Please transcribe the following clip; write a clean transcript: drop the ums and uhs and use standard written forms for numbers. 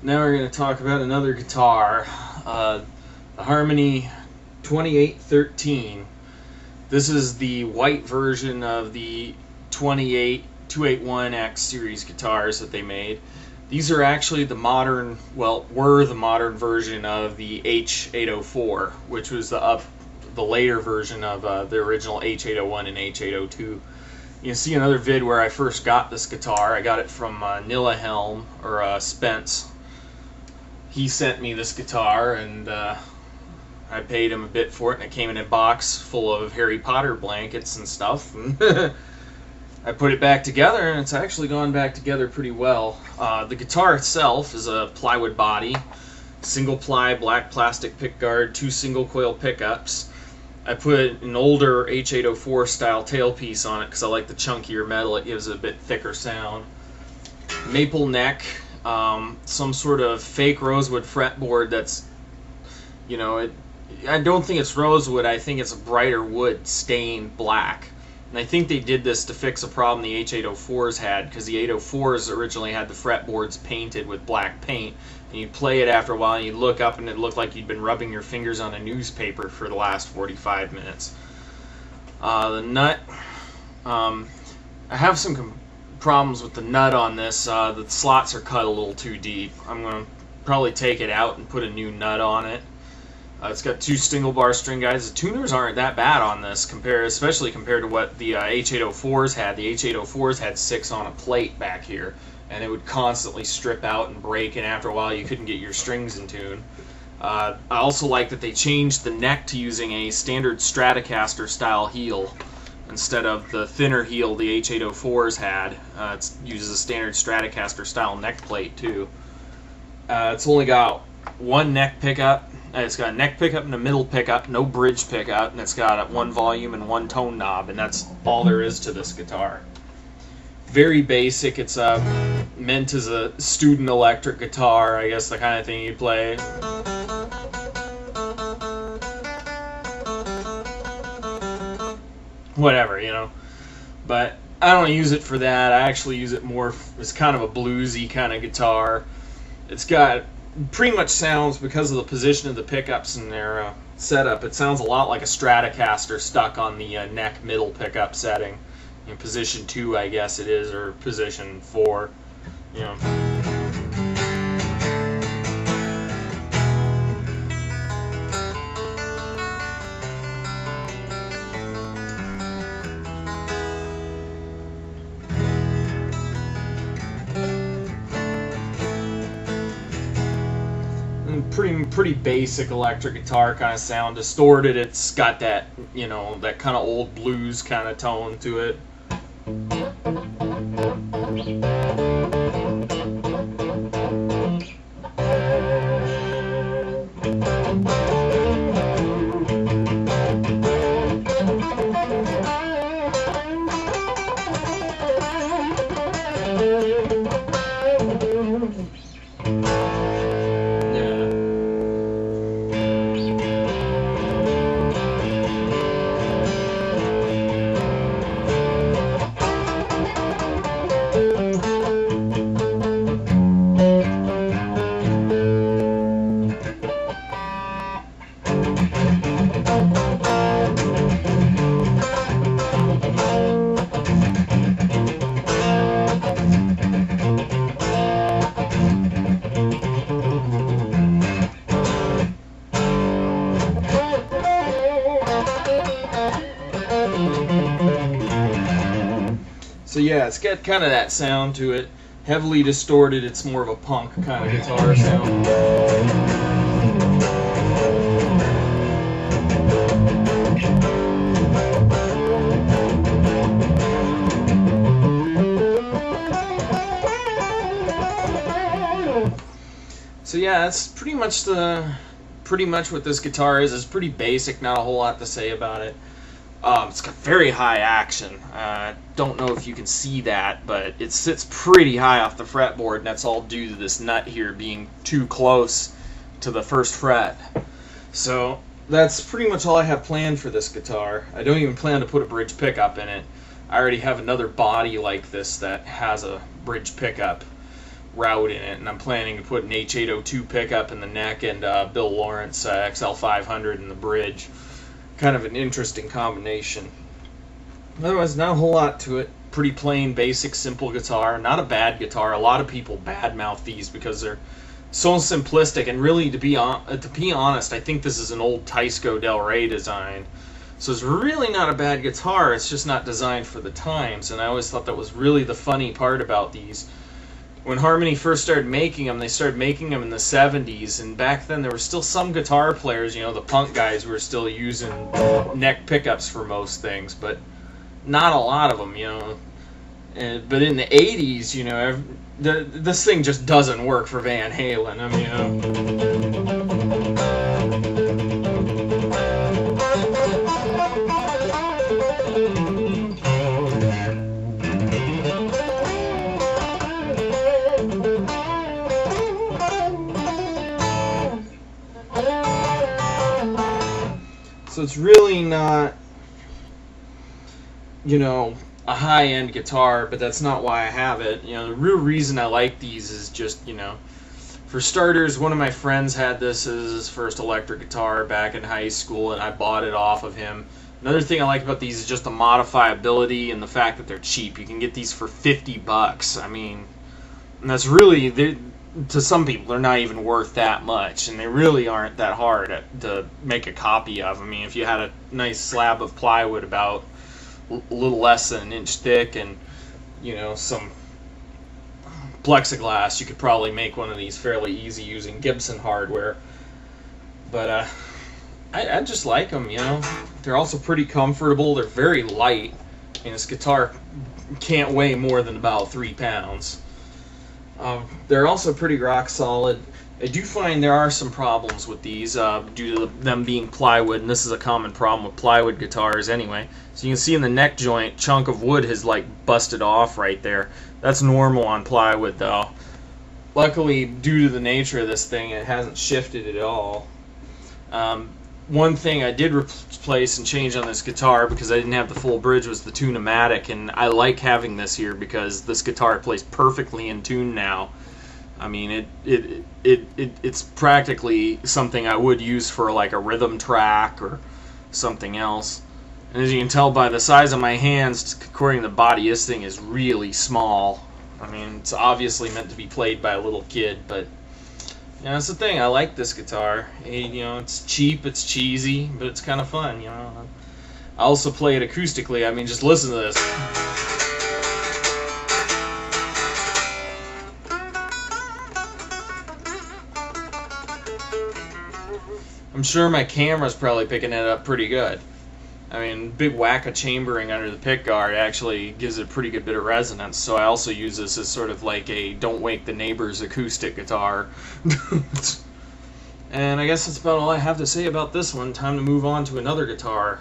Now we're going to talk about another guitar, the Harmony 2813. This is the white version of the 281X series guitars that they made. These are actually the modern, were the modern version of the H804, which was the later version of the original H801 and H802. You can see another vid where I first got this guitar. I got it from Nillahelm, or Spence. He sent me this guitar, and I paid him a bit for it, and it came in a box full of Harry Potter blankets and stuff. I put it back together, and it's actually gone back together pretty well. The guitar itself is a plywood body, single ply black plastic pickguard, 2 single coil pickups. I put an older H804 style tailpiece on it because I like the chunkier metal. It gives it a bit thicker sound. Maple neck, some sort of fake rosewood fretboard that's, I don't think it's rosewood, I think it's a brighter wood stained black. And I think they did this to fix a problem the H804s had, because the 804s originally had the fretboards painted with black paint, and you'd play it after a while and you'd look up and it looked like you'd been rubbing your fingers on a newspaper for the last 45 minutes. The nut, I have some problems with the nut on this. The slots are cut a little too deep. I'm going to probably take it out and put a new nut on it. It's got 2 single bar string guides. The tuners aren't that bad on this, especially compared to what the H804s had. The H804s had 6 on a plate back here, and it would constantly strip out and break, and after a while you couldn't get your strings in tune. I also like that they changed the neck to using a standard Stratocaster style heel instead of the thinner heel the H804s had. It uses a standard Stratocaster style neck plate too. It's only got 1 neck pickup. It's got a neck pickup and a middle pickup, no bridge pickup, and it's got 1 volume and 1 tone knob, and that's all there is to this guitar. Very basic. It's meant as a student electric guitar, I guess, the kind of thing you play. Whatever, But I don't use it for that. I actually use it more as kind of a bluesy kind of guitar. It's got pretty much sounds, because of the position of the pickups and their setup, it sounds a lot like a Stratocaster stuck on the neck middle pickup setting. In position 2, I guess it is, or position 4. Pretty basic electric guitar kind of sound, distorted. It's got that, that kind of old blues kind of tone to it. So yeah, it's got kind of that sound to it. Heavily distorted, it's more of a punk kind of guitar sound. So yeah, that's pretty much what this guitar is. It's pretty basic, not a whole lot to say about it. It's got very high action. Don't know if you can see that, but it sits pretty high off the fretboard, and that's all due to this nut here being too close to the first fret. So that's pretty much all I have planned for this guitar. I don't even plan to put a bridge pickup in it. I already have another body like this that has a bridge pickup. route in it, and I'm planning to put an H802 pickup in the neck and Bill Lawrence XL500 in the bridge. Kind of an interesting combination. Otherwise, not a whole lot to it. Pretty plain, basic, simple guitar. Not a bad guitar. A lot of people badmouth these because they're so simplistic. And really, to be honest, I think this is an old Teisco Del Rey design. So it's really not a bad guitar. It's just not designed for the times. And I always thought that was really the funny part about these. When Harmony first started making them, they started making them in the 70s, and back then there were still some guitar players, the punk guys, were still using neck pickups for most things, but not a lot of them, but in the 80s, this thing just doesn't work for Van Halen. I so it's really not, a high-end guitar, but that's not why I have it. The real reason I like these is just, for starters, one of my friends had this as his first electric guitar back in high school, and I bought it off of him. Another thing I like about these is just the modifiability and the fact that they're cheap. You can get these for $50. I mean, and that's really, to some people, they're not even worth that much, and they really aren't that hard to make a copy of. I mean, if you had a nice slab of plywood about a little less than an inch thick and some plexiglass, you could probably make one of these fairly easy using Gibson hardware. But I just like them. They're also pretty comfortable. They're very light, and this guitar can't weigh more than about 3 pounds. They're also pretty rock solid. I do find there are some problems with these due to them being plywood, and this is a common problem with plywood guitars anyway. So you can see in the neck joint, chunk of wood has busted off right there. That's normal on plywood though. Luckily, due to the nature of this thing, it hasn't shifted at all. One thing I did replace and change on this guitar because I didn't have the full bridge was the Tune-o-matic, and I like having this here because this guitar plays perfectly in tune now. I mean, it's practically something I would use for like a rhythm track or something else. And as you can tell by the size of my hands, according to the body, this thing is really small. I mean, it's obviously meant to be played by a little kid, but that's the thing. I like this guitar. It's cheap, it's cheesy, but it's kind of fun. I also play it acoustically. I mean, just listen to this. I'm sure my camera's probably picking it up pretty good. I mean, big whack of chambering under the pickguard actually gives it a pretty good bit of resonance, so I also use this as sort of like a don't wake the neighbors acoustic guitar. And I guess that's about all I have to say about this one. Time to move on to another guitar.